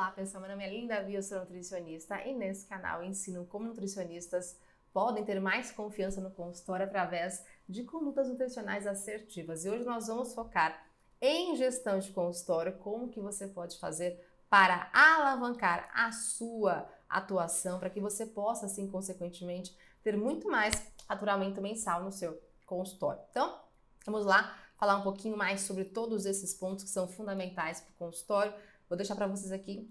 Olá pessoal, meu nome é Linda Via, eu sou nutricionista e nesse canal eu ensino como nutricionistas podem ter mais confiança no consultório através de condutas nutricionais assertivas. E hoje nós vamos focar em gestão de consultório, como que você pode fazer para alavancar a sua atuação, para que você possa, assim, consequentemente, ter muito mais faturamento mensal no seu consultório. Então, vamos lá falar um pouquinho mais sobre todos esses pontos que são fundamentais para o consultório. Vou deixar para vocês aqui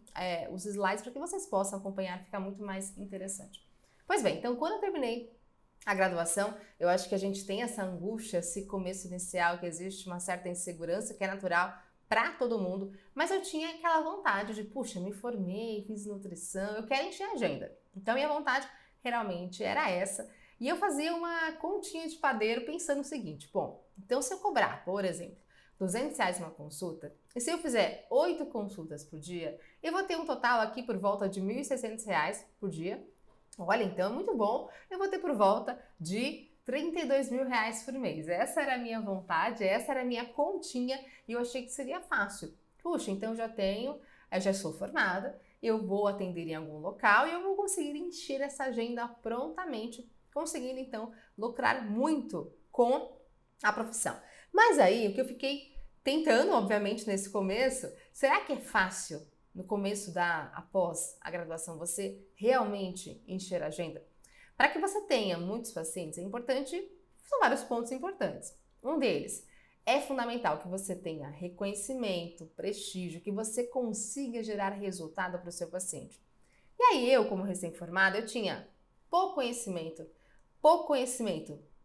os slides para que vocês possam acompanhar, fica muito mais interessante. Pois bem, então quando eu terminei a graduação, eu acho que a gente tem essa angústia, esse começo inicial, que existe uma certa insegurança, que é natural para todo mundo, mas eu tinha aquela vontade de, puxa, me formei, fiz nutrição, eu quero encher a agenda. Então minha vontade realmente era essa, e eu fazia uma continha de padeiro pensando o seguinte, bom, então se eu cobrar, por exemplo, R$200 uma consulta, e se eu fizer 8 consultas por dia, eu vou ter um total aqui por volta de R$1.600 por dia. Olha, então é muito bom, eu vou ter por volta de R$32 mil por mês. Essa era a minha vontade, essa era a minha continha e eu achei que seria fácil. Puxa, então eu já sou formada, eu vou atender em algum local e eu vou conseguir encher essa agenda prontamente, conseguindo então lucrar muito com a profissão. Mas aí, o que eu fiquei tentando, obviamente, nesse começo, será que é fácil, no começo após a graduação, você realmente encher a agenda? Para que você tenha muitos pacientes, é importante, são vários pontos importantes. Um deles, é fundamental que você tenha reconhecimento, prestígio, que você consiga gerar resultado para o seu paciente. E aí, eu, como recém-formada, eu tinha pouco conhecimento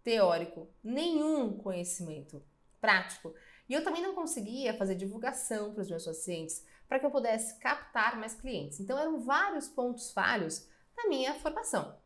teórico, nenhum conhecimento prático. E eu também não conseguia fazer divulgação para os meus pacientes para que eu pudesse captar mais clientes. Então eram vários pontos falhos na minha formação.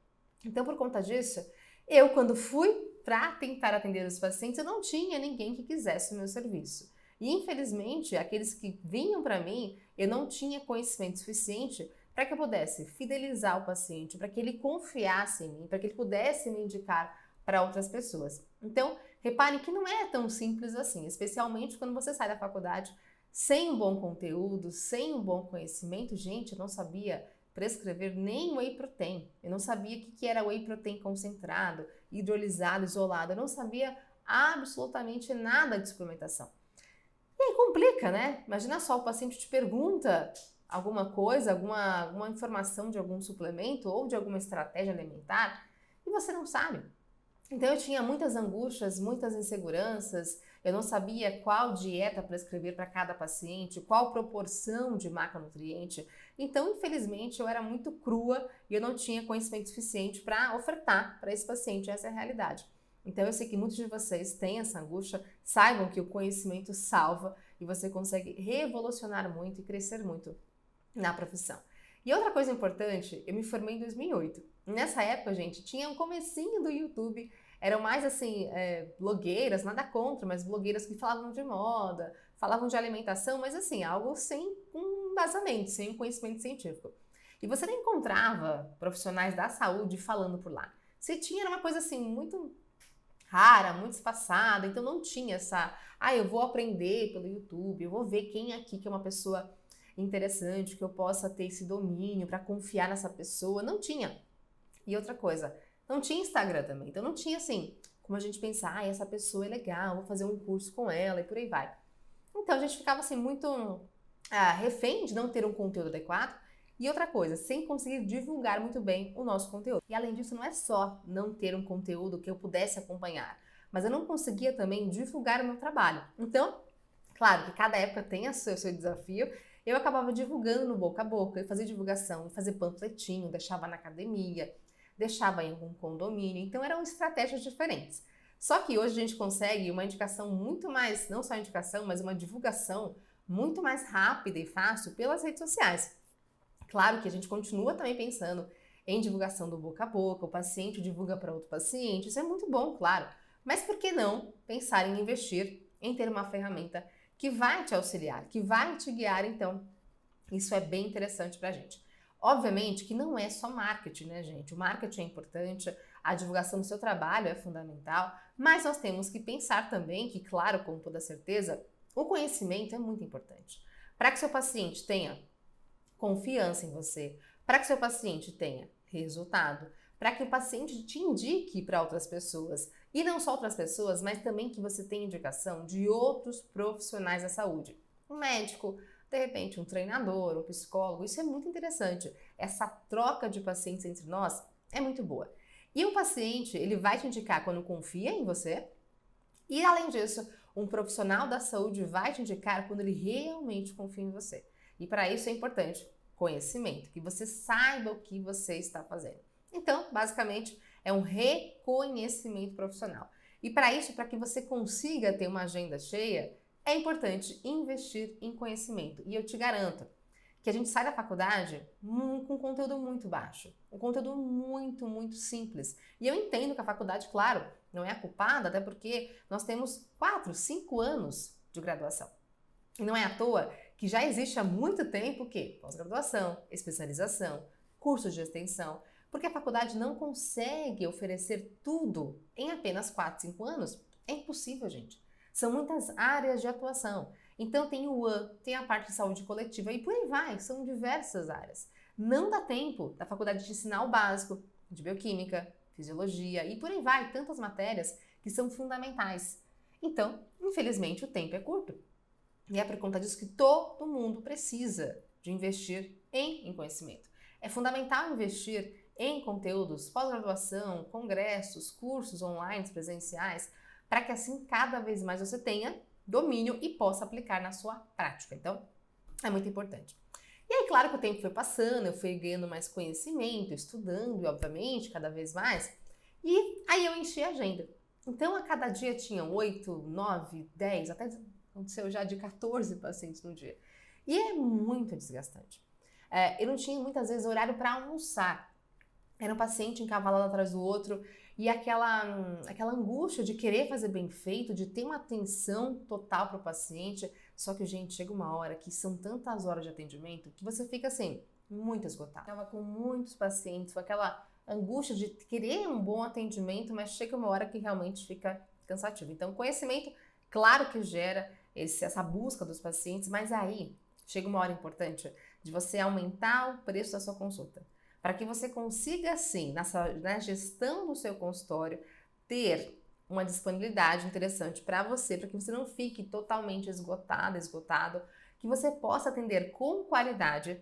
Então por conta disso, eu quando fui para tentar atender os pacientes, eu não tinha ninguém que quisesse o meu serviço. E infelizmente, aqueles que vinham para mim, eu não tinha conhecimento suficiente para que eu pudesse fidelizar o paciente, para que ele confiasse em mim, para que ele pudesse me indicar para outras pessoas. Então, repare que não é tão simples assim, especialmente quando você sai da faculdade sem um bom conteúdo, sem um bom conhecimento. Gente, eu não sabia prescrever nem whey protein. Eu não sabia o que era whey protein concentrado, hidrolisado, isolado. Eu não sabia absolutamente nada de suplementação. E aí complica, né? Imagina só, o paciente te pergunta alguma coisa, alguma informação de algum suplemento ou de alguma estratégia alimentar e você não sabe. Então eu tinha muitas angústias, muitas inseguranças, eu não sabia qual dieta prescrever para cada paciente, qual proporção de macronutriente. Então, infelizmente, eu era muito crua e eu não tinha conhecimento suficiente para ofertar para esse paciente, essa é a realidade. Então eu sei que muitos de vocês têm essa angústia, saibam que o conhecimento salva e você consegue revolucionar muito e crescer muito na profissão. E outra coisa importante, eu me formei em 2008. Nessa época, gente, tinha um comecinho do YouTube, eram mais assim, blogueiras, nada contra, mas blogueiras que falavam de moda, falavam de alimentação, mas assim, algo sem um embasamento, sem um conhecimento científico. E você não encontrava profissionais da saúde falando por lá. Se tinha, era uma coisa assim, muito rara, muito espaçada, então não tinha eu vou aprender pelo YouTube, eu vou ver quem aqui que é uma pessoa interessante, que eu possa ter esse domínio para confiar nessa pessoa, não tinha. E outra coisa, não tinha Instagram também, então não tinha assim, como a gente pensar, essa pessoa é legal, vou fazer um curso com ela e por aí vai. Então a gente ficava assim muito refém de não ter um conteúdo adequado e outra coisa, sem conseguir divulgar muito bem o nosso conteúdo. E além disso, não é só não ter um conteúdo que eu pudesse acompanhar, mas eu não conseguia também divulgar o meu trabalho. Então, claro que cada época tem o seu desafio. Eu acabava divulgando no boca a boca, eu fazia divulgação, fazia panfletinho, deixava na academia, deixava em algum condomínio, então eram estratégias diferentes. Só que hoje a gente consegue uma indicação muito mais, não só indicação, mas uma divulgação muito mais rápida e fácil pelas redes sociais. Claro que a gente continua também pensando em divulgação do boca a boca, o paciente divulga para outro paciente, isso é muito bom, claro. Mas por que não pensar em investir, em ter uma ferramenta que vai te auxiliar, que vai te guiar, então isso é bem interessante pra gente. Obviamente que não é só marketing, né, gente? O marketing é importante, a divulgação do seu trabalho é fundamental, mas nós temos que pensar também que, claro, com toda certeza, o conhecimento é muito importante. Para que seu paciente tenha confiança em você, para que seu paciente tenha resultado, para que o paciente te indique para outras pessoas. E não só outras pessoas, mas também que você tenha indicação de outros profissionais da saúde. Um médico, de repente um treinador, um psicólogo, isso é muito interessante. Essa troca de pacientes entre nós é muito boa. E o paciente, ele vai te indicar quando confia em você, e além disso, um profissional da saúde vai te indicar quando ele realmente confia em você. E para isso é importante conhecimento, que você saiba o que você está fazendo. Então, basicamente, é um reconhecimento profissional. E para isso, para que você consiga ter uma agenda cheia, é importante investir em conhecimento. E eu te garanto que a gente sai da faculdade com conteúdo muito baixo, um conteúdo muito simples. E eu entendo que a faculdade, claro, não é a culpada, até porque nós temos 4, 5 anos de graduação. E não é à toa que já existe há muito tempo o quê? Pós-graduação, especialização, cursos de extensão, porque a faculdade não consegue oferecer tudo em apenas 4, 5 anos. É impossível, gente. São muitas áreas de atuação. Então tem o UAN, tem a parte de saúde coletiva e por aí vai, são diversas áreas. Não dá tempo da faculdade de ensinar o básico de bioquímica, fisiologia e por aí vai, tantas matérias que são fundamentais. Então, infelizmente, o tempo é curto. E é por conta disso que todo mundo precisa de investir em conhecimento. É fundamental investir em conteúdos, pós-graduação, congressos, cursos online, presenciais, para que assim cada vez mais você tenha domínio e possa aplicar na sua prática. Então, é muito importante. E aí, claro que o tempo foi passando, eu fui ganhando mais conhecimento, estudando, e obviamente, cada vez mais. E aí eu enchi a agenda. Então, a cada dia tinham 8, 9, 10, até aconteceu já de 14 pacientes no dia. E é muito desgastante. Eu não tinha muitas vezes horário para almoçar. Era um paciente encavalado atrás do outro e aquela angústia de querer fazer bem feito, de ter uma atenção total para o paciente. Só que, gente, chega uma hora que são tantas horas de atendimento que você fica assim, muito esgotado. Tava com muitos pacientes, com aquela angústia de querer um bom atendimento, mas chega uma hora que realmente fica cansativo. Então, conhecimento, claro que gera essa busca dos pacientes, mas aí chega uma hora importante de você aumentar o preço da sua consulta. Para que você consiga, assim, na gestão do seu consultório, ter uma disponibilidade interessante para você, para que você não fique totalmente esgotado, que você possa atender com qualidade.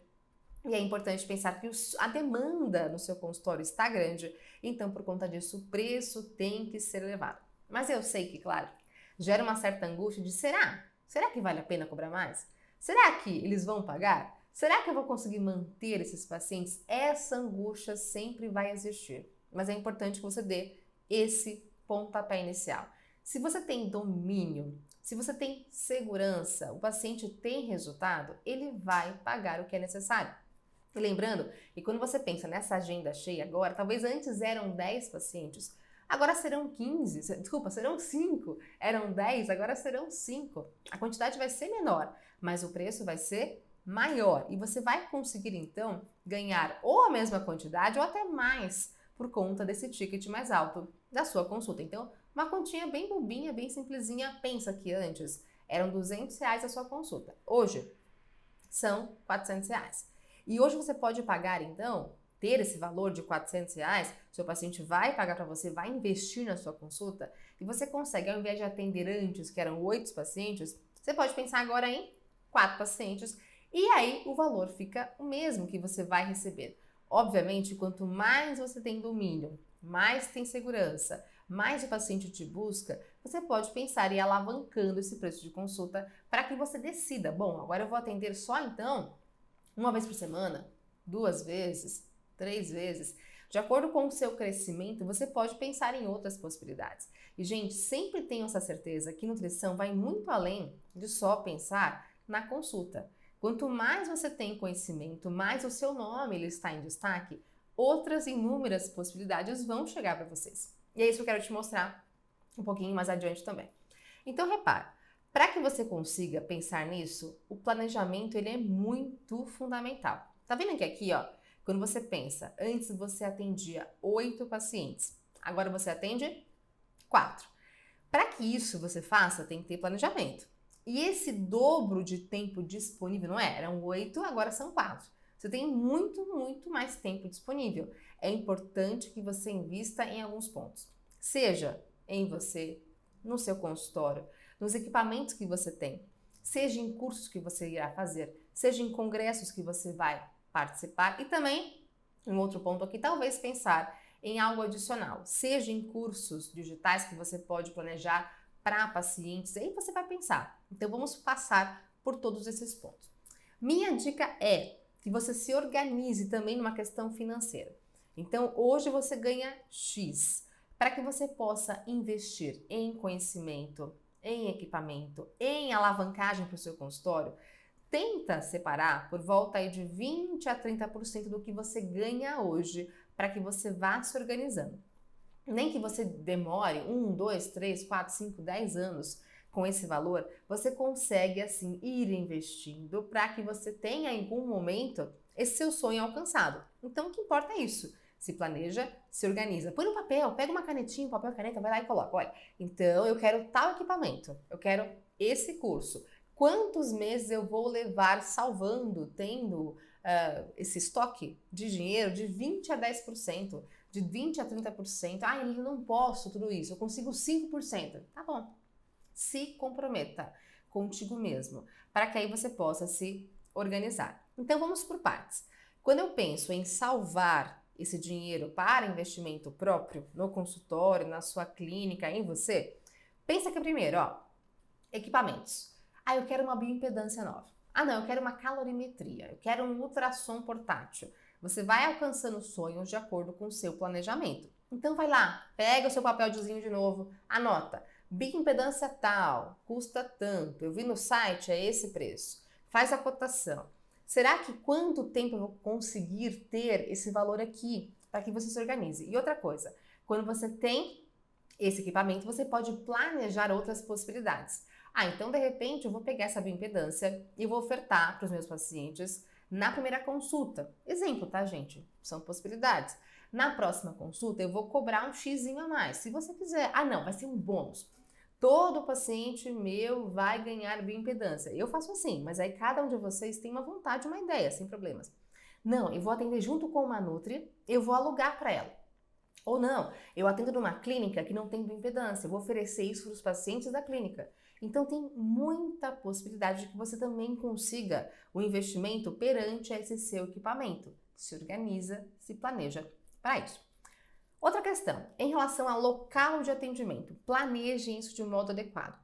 E é importante pensar que a demanda no seu consultório está grande, então por conta disso o preço tem que ser elevado. Mas eu sei que, claro, gera uma certa angústia de será que vale a pena cobrar mais? Será que eles vão pagar? Será que eu vou conseguir manter esses pacientes? Essa angústia sempre vai existir, mas é importante que você dê esse pontapé inicial. Se você tem domínio, se você tem segurança, o paciente tem resultado, ele vai pagar o que é necessário. E lembrando que quando você pensa nessa agenda cheia agora, talvez antes eram 10 pacientes, agora serão 15, serão 5, eram 10, agora serão 5. A quantidade vai ser menor, mas o preço vai ser maior e você vai conseguir então ganhar ou a mesma quantidade ou até mais por conta desse ticket mais alto da sua consulta. Então, uma continha bem bobinha, bem simplesinha. Pensa que antes eram R$200 a sua consulta, hoje são R$400. E hoje você pode pagar então, ter esse valor de R$400, seu paciente vai pagar para você, vai investir na sua consulta e você consegue, ao invés de atender antes, que eram 8 pacientes, você pode pensar agora em 4 pacientes. E aí o valor fica o mesmo que você vai receber. Obviamente, quanto mais você tem domínio, mais tem segurança, mais o paciente te busca, você pode pensar em ir alavancando esse preço de consulta para que você decida, bom, agora eu vou atender só então uma vez por semana, 2 vezes, 3 vezes. De acordo com o seu crescimento, você pode pensar em outras possibilidades. E, gente, sempre tenham essa certeza que nutrição vai muito além de só pensar na consulta. Quanto mais você tem conhecimento, mais o seu nome ele está em destaque, outras inúmeras possibilidades vão chegar para vocês. E é isso que eu quero te mostrar um pouquinho mais adiante também. Então, repara, para que você consiga pensar nisso, o planejamento ele é muito fundamental. Tá vendo que aqui, ó, quando você pensa, antes você atendia 8 pacientes, agora você atende 4. Para que isso você faça, tem que ter planejamento. E esse dobro de tempo disponível, não é? Eram 8, agora são 4. Você tem muito, muito mais tempo disponível. É importante que você invista em alguns pontos. Seja em você, no seu consultório, nos equipamentos que você tem, seja em cursos que você irá fazer, seja em congressos que você vai participar e também, um outro ponto aqui, talvez pensar em algo adicional, seja em cursos digitais que você pode planejar para pacientes, aí você vai pensar. Então vamos passar por todos esses pontos. Minha dica é que você se organize também numa questão financeira. Então hoje você ganha X, para que você possa investir em conhecimento, em equipamento, em alavancagem para o seu consultório, tenta separar por volta aí de 20 a 30% do que você ganha hoje para que você vá se organizando. Nem que você demore 1, 2, 3, 4, 5, 10 anos com esse valor, você consegue assim ir investindo para que você tenha em algum momento esse seu sonho alcançado. Então o que importa é isso. Se planeja, se organiza. Põe no papel, pega uma canetinha, um papel, caneta, vai lá e coloca. Olha, então eu quero tal equipamento, eu quero esse curso. Quantos meses eu vou levar salvando, tendo esse estoque de dinheiro de 20 a 10%, de 20 a 30%? Ah, eu não posso tudo isso, eu consigo 5%. Tá bom. Se comprometa contigo mesmo, para que aí você possa se organizar. Então vamos por partes. Quando eu penso em salvar esse dinheiro para investimento próprio no consultório, na sua clínica, em você, pensa que primeiro, equipamentos. Ah, eu quero uma bioimpedância nova. Ah, não, eu quero uma calorimetria, eu quero um ultrassom portátil. Você vai alcançando sonhos de acordo com o seu planejamento. Então vai lá, pega o seu papelzinho de novo, anota. Bioimpedância tal, custa tanto, eu vi no site, é esse preço. Faz a cotação. Será que quanto tempo eu vou conseguir ter esse valor aqui para que você se organize? E outra coisa, quando você tem esse equipamento, você pode planejar outras possibilidades. Ah, então de repente eu vou pegar essa bioimpedância e vou ofertar para os meus pacientes na primeira consulta. Exemplo, tá, gente? São possibilidades. Na próxima consulta eu vou cobrar um xizinho a mais. Se você quiser, não, vai ser um bônus. Todo paciente meu vai ganhar bioimpedância. Eu faço assim, mas aí cada um de vocês tem uma vontade, uma ideia, sem problemas. Não, eu vou atender junto com uma Nutri, eu vou alugar para ela. Ou não, eu atendo numa clínica que não tem bioimpedância, eu vou oferecer isso para os pacientes da clínica. Então tem muita possibilidade de que você também consiga o investimento perante esse seu equipamento. Se organiza, se planeja para isso. Outra questão, em relação ao local de atendimento, planeje isso de um modo adequado.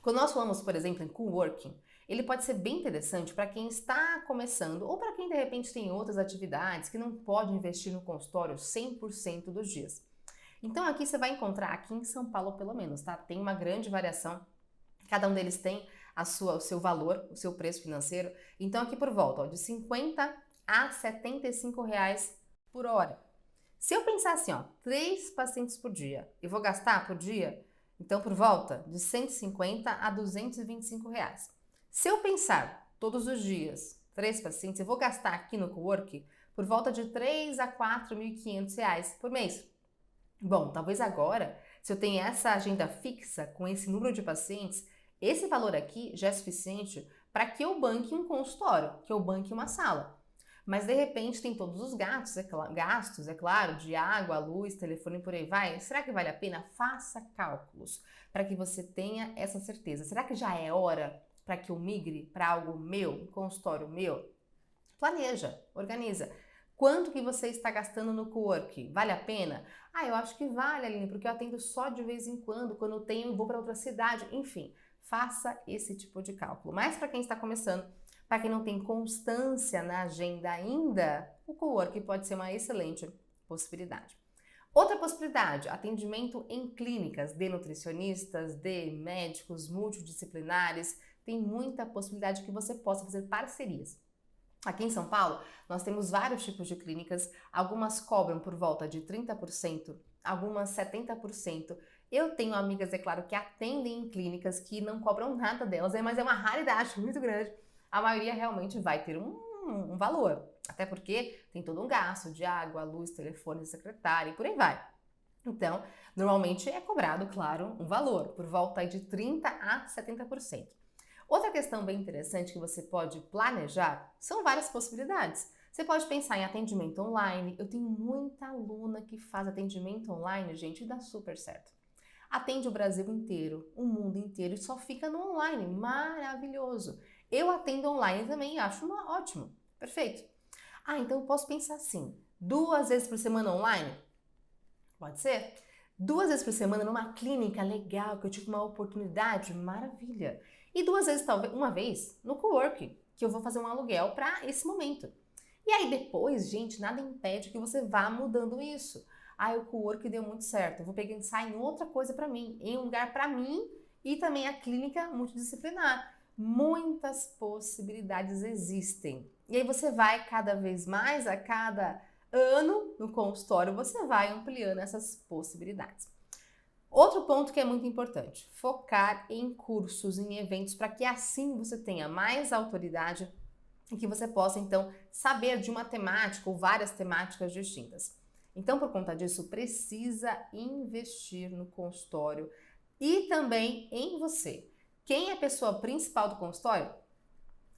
Quando nós falamos, por exemplo, em coworking, ele pode ser bem interessante para quem está começando ou para quem de repente tem outras atividades que não pode investir no consultório 100% dos dias. Então aqui você vai encontrar, aqui em São Paulo pelo menos, tá? Tem uma grande variação, cada um deles tem o seu valor, o seu preço financeiro. Então aqui por volta de 50 a 75 reais por hora. Se eu pensar assim, 3 pacientes por dia, eu vou gastar por dia, então por volta de 150 a 225 reais. Se eu pensar todos os dias, 3 pacientes, eu vou gastar aqui no cowork por volta de 3 a 4.500 reais por mês. Bom, talvez agora, se eu tenho essa agenda fixa com esse número de pacientes, esse valor aqui já é suficiente para que eu banque um consultório, que eu banque uma sala. Mas de repente tem todos os gastos, é claro, de água, luz, telefone e por aí vai. Será que vale a pena? Faça cálculos para que você tenha essa certeza. Será que já é hora para que eu migre para algo meu, um consultório meu? Planeja, organiza. Quanto que você está gastando no coworking? Vale a pena? Eu acho que vale, Aline, porque eu atendo só de vez em quando eu tenho, vou para outra cidade. Enfim, faça esse tipo de cálculo. Mas para quem está começando, para quem não tem constância na agenda ainda, o coworking pode ser uma excelente possibilidade. Outra possibilidade, atendimento em clínicas de nutricionistas, de médicos multidisciplinares. Tem muita possibilidade que você possa fazer parcerias. Aqui em São Paulo, nós temos vários tipos de clínicas, algumas cobram por volta de 30%, algumas 70%. Eu tenho amigas, é claro, que atendem em clínicas que não cobram nada delas, mas é uma raridade muito grande. A maioria realmente vai ter um valor, até porque tem todo um gasto de água, luz, telefone, secretária e por aí vai. Então, normalmente é cobrado, claro, um valor, por volta de 30% a 70%. Outra questão bem interessante que você pode planejar são várias possibilidades. Você pode pensar em atendimento online. Eu tenho muita aluna que faz atendimento online, gente, e dá super certo. Atende o Brasil inteiro, o mundo inteiro e só fica no online. Maravilhoso! Eu atendo online também e acho ótimo. Perfeito. Ah, então eu posso pensar assim, 2 vezes por semana online? Pode ser? 2 vezes por semana numa clínica legal, que eu tive uma oportunidade, maravilha. E 2 vezes, talvez, uma vez, no coworking, que eu vou fazer um aluguel para esse momento. E aí depois, gente, nada impede que você vá mudando isso. Ah, o coworking deu muito certo, eu vou pensar em outra coisa para mim, em um lugar para mim e também a clínica multidisciplinar. Muitas possibilidades existem. E aí você vai cada vez mais, a cada ano no consultório, você vai ampliando essas possibilidades. Outro ponto que é muito importante, focar em cursos, em eventos, para que assim você tenha mais autoridade e que você possa, então, saber de uma temática ou várias temáticas distintas. Então, por conta disso, precisa investir no consultório e também em você. Quem é a pessoa principal do consultório?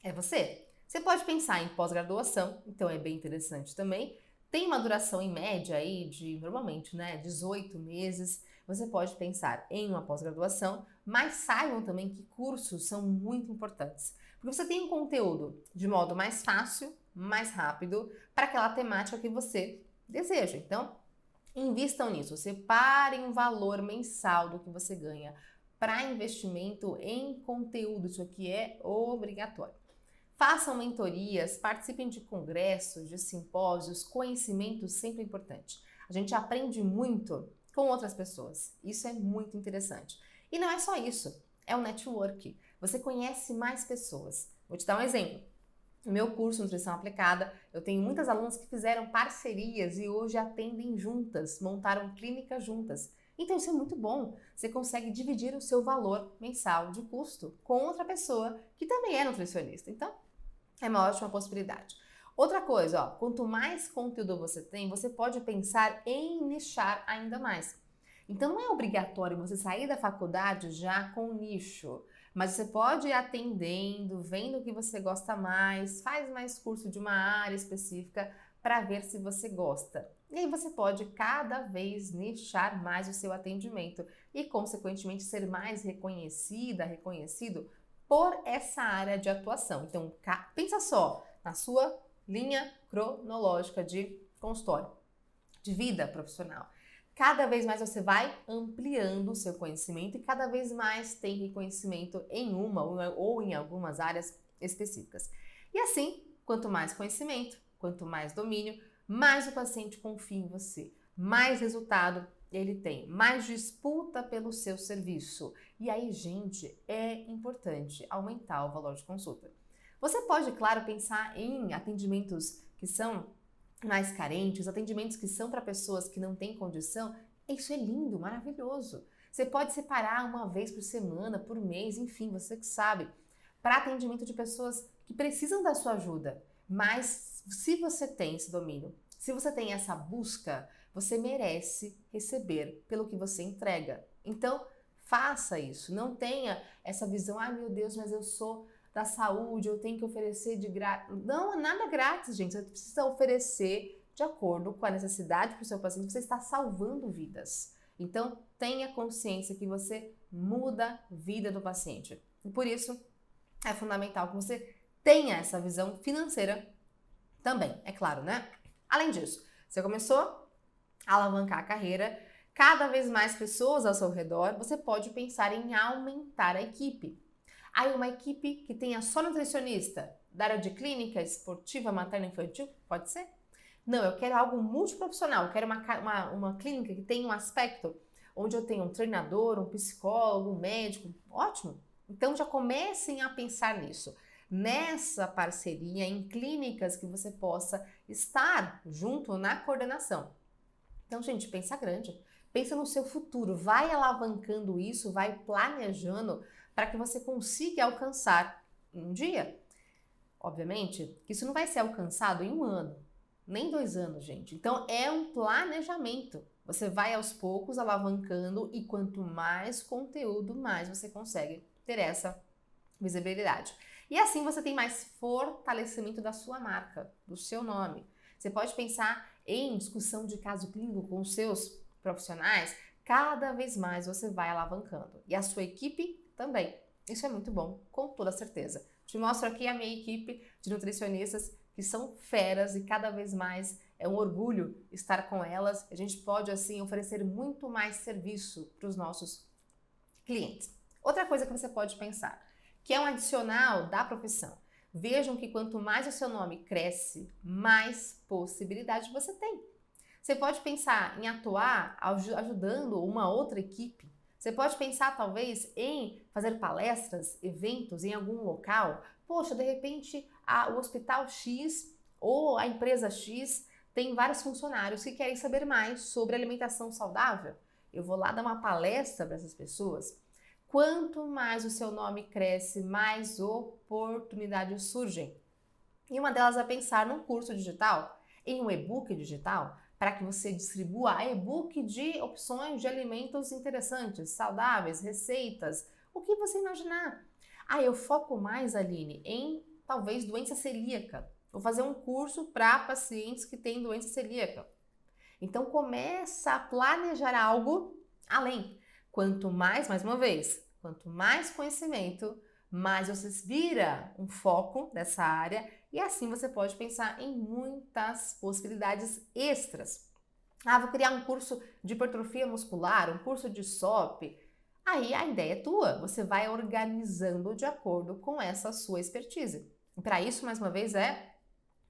É você. Você pode pensar em pós-graduação, então é bem interessante também. Tem uma duração em média aí de, normalmente, 18 meses. Você pode pensar em uma pós-graduação, mas saibam também que cursos são muito importantes. Porque você tem um conteúdo de modo mais fácil, mais rápido, para aquela temática que você deseja. Então, invistam nisso. Separem um valor mensal do que você ganha para investimento em conteúdo. Isso aqui é obrigatório. Façam mentorias, participem de congressos, de simpósios, conhecimento sempre importante. A gente aprende muito com outras pessoas. Isso é muito interessante. E não é só isso, é o network. Você conhece mais pessoas. Vou te dar um exemplo. No meu curso Nutrição Aplicada, eu tenho muitas alunas que fizeram parcerias e hoje atendem juntas, montaram clínicas juntas. Então isso é muito bom. Você consegue dividir o seu valor mensal de custo com outra pessoa que também é nutricionista. Então, é uma ótima possibilidade. Outra coisa, ó, quanto mais conteúdo você tem, você pode pensar em nichar ainda mais. Então não é obrigatório você sair da faculdade já com nicho, mas você pode ir atendendo, vendo o que você gosta mais, faz mais curso de uma área específica para ver se você gosta. E aí você pode cada vez nichar mais o seu atendimento e, consequentemente, ser mais reconhecida, reconhecido por essa área de atuação. Então, pensa só na sua linha cronológica de consultório, de vida profissional. Cada vez mais você vai ampliando o seu conhecimento e cada vez mais tem reconhecimento em uma ou em algumas áreas específicas. E assim, quanto mais conhecimento, quanto mais domínio, mais o paciente confia em você, mais resultado ele tem, mais disputa pelo seu serviço. E aí, gente, é importante aumentar o valor de consulta. Você pode, claro, pensar em atendimentos que são mais carentes, atendimentos que são para pessoas que não têm condição. Isso é lindo, maravilhoso. Você pode separar uma vez por semana, por mês, enfim, você que sabe, para atendimento de pessoas que precisam da sua ajuda. Mas se você tem esse domínio, se você tem essa busca, você merece receber pelo que você entrega. Então, faça isso. Não tenha essa visão, ai meu Deus, mas eu sou da saúde, eu tenho que oferecer de grátis. Não, é nada grátis, gente. Você precisa oferecer de acordo com a necessidade para o seu paciente. Você está salvando vidas. Então, tenha consciência que você muda a vida do paciente. E por isso, é fundamental que você tenha essa visão financeira também, é claro, né? Além disso, você começou a alavancar a carreira, cada vez mais pessoas ao seu redor, você pode pensar em aumentar a equipe. Aí uma equipe que tenha só nutricionista, da área de clínica, esportiva, materna, infantil, pode ser? Não, eu quero algo multiprofissional, eu quero uma clínica que tenha um aspecto onde eu tenho um treinador, um psicólogo, um médico, ótimo. Então já comecem a pensar nisso, nessa parceria em clínicas que você possa estar junto na coordenação. Então, gente, pensa grande, pensa no seu futuro, vai alavancando isso, vai planejando para que você consiga alcançar em um dia. Obviamente, isso não vai ser alcançado em um ano, nem 2 anos, gente. Então, é um planejamento. Você vai aos poucos alavancando e quanto mais conteúdo, mais você consegue ter essa visibilidade. E assim você tem mais fortalecimento da sua marca, do seu nome. Você pode pensar em discussão de caso clínico com os seus profissionais, cada vez mais você vai alavancando. E a sua equipe também. Isso é muito bom, com toda certeza. Te mostro aqui a minha equipe de nutricionistas que são feras e cada vez mais é um orgulho estar com elas. A gente pode, assim, oferecer muito mais serviço para os nossos clientes. Outra coisa que você pode pensar, que é um adicional da profissão. Vejam que quanto mais o seu nome cresce, mais possibilidade você tem. Você pode pensar em atuar ajudando uma outra equipe. Você pode pensar, talvez, em fazer palestras, eventos em algum local. Poxa, de repente, o Hospital X ou a empresa X tem vários funcionários que querem saber mais sobre alimentação saudável. Eu vou lá dar uma palestra para essas pessoas. Quanto mais o seu nome cresce, mais oportunidades surgem. E uma delas é pensar num curso digital, em um e-book digital, para que você distribua e-book de opções de alimentos interessantes, saudáveis, receitas, o que você imaginar. Eu foco mais, Aline, em talvez doença celíaca. Vou fazer um curso para pacientes que têm doença celíaca. Então começa a planejar algo além. Quanto mais uma vez, quanto mais conhecimento, mais você vira um foco dessa área e assim você pode pensar em muitas possibilidades extras. Vou criar um curso de hipertrofia muscular, um curso de SOP. Aí a ideia é tua, você vai organizando de acordo com essa sua expertise. E para isso, mais uma vez, é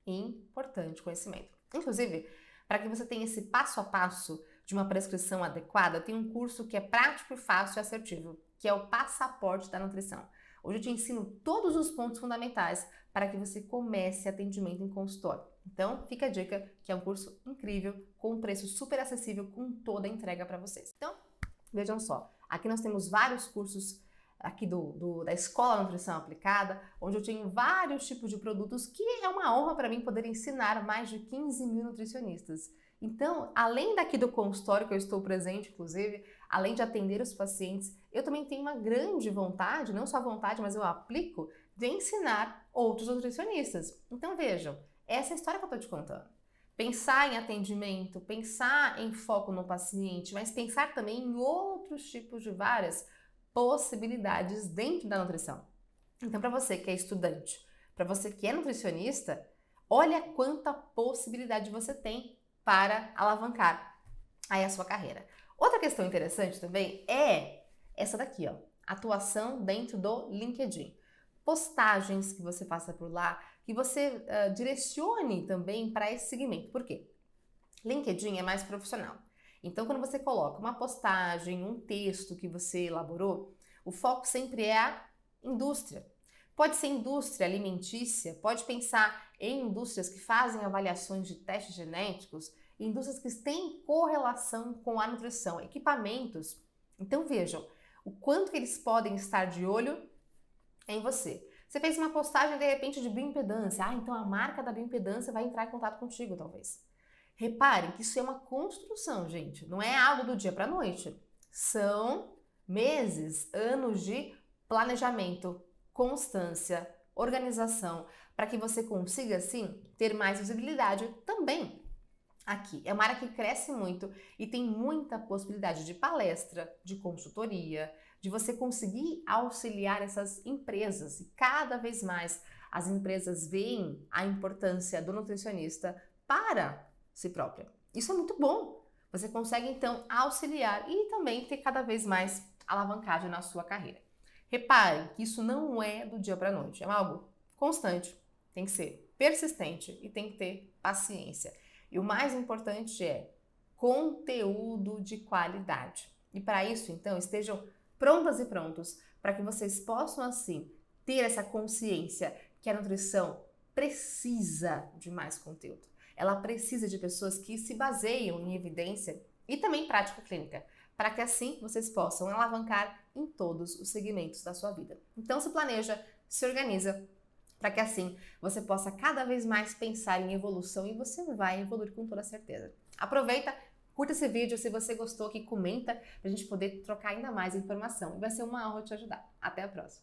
importante conhecimento. Inclusive, para que você tenha esse passo a passo de uma prescrição adequada, tem um curso que é prático e fácil e assertivo, que é o Passaporte da Nutrição. Hoje eu te ensino todos os pontos fundamentais para que você comece atendimento em consultório. Então, fica a dica que é um curso incrível, com um preço super acessível, com toda a entrega para vocês. Então, vejam só, aqui nós temos vários cursos aqui da Escola Nutrição Aplicada, onde eu tenho vários tipos de produtos que é uma honra para mim poder ensinar mais de 15 mil nutricionistas. Então, além daqui do consultório que eu estou presente, inclusive, além de atender os pacientes, eu também tenho uma grande vontade, não só vontade, mas eu aplico, de ensinar outros nutricionistas. Então vejam, essa é a história que eu estou te contando. Pensar em atendimento, pensar em foco no paciente, mas pensar também em outros tipos de várias possibilidades dentro da nutrição. Então, para você que é estudante, para você que é nutricionista, olha quanta possibilidade você tem para alavancar aí a sua carreira. Outra questão interessante também é essa daqui, ó, atuação dentro do LinkedIn. Postagens que você faça por lá, que você direcione também para esse segmento. Por quê? LinkedIn é mais profissional. Então, quando você coloca uma postagem, um texto que você elaborou, o foco sempre é a indústria. Pode ser indústria alimentícia, pode pensar em indústrias que fazem avaliações de testes genéticos, indústrias que têm correlação com a nutrição, equipamentos. Então vejam o quanto que eles podem estar de olho em você. Você fez uma postagem de repente de bioimpedância, então a marca da bioimpedância vai entrar em contato contigo talvez. Reparem que isso é uma construção, gente, não é algo do dia para a noite. São meses, anos de planejamento, constância, organização, para que você consiga, assim, ter mais visibilidade também aqui. É uma área que cresce muito e tem muita possibilidade de palestra, de consultoria, de você conseguir auxiliar essas empresas. E cada vez mais as empresas veem a importância do nutricionista para si própria. Isso é muito bom. Você consegue, então, auxiliar e também ter cada vez mais alavancagem na sua carreira. Reparem que isso não é do dia para a noite, é algo constante, tem que ser persistente e tem que ter paciência. E o mais importante é conteúdo de qualidade. E para isso, então, estejam prontas e prontos para que vocês possam, assim, ter essa consciência que a nutrição precisa de mais conteúdo. Ela precisa de pessoas que se baseiam em evidência e também prática clínica, para que assim vocês possam alavancar em todos os segmentos da sua vida. Então se planeja, se organiza, para que assim você possa cada vez mais pensar em evolução e você vai evoluir com toda certeza. Aproveita, curta esse vídeo, se você gostou, que comenta, para a gente poder trocar ainda mais informação. E vai ser uma honra te ajudar. Até a próxima!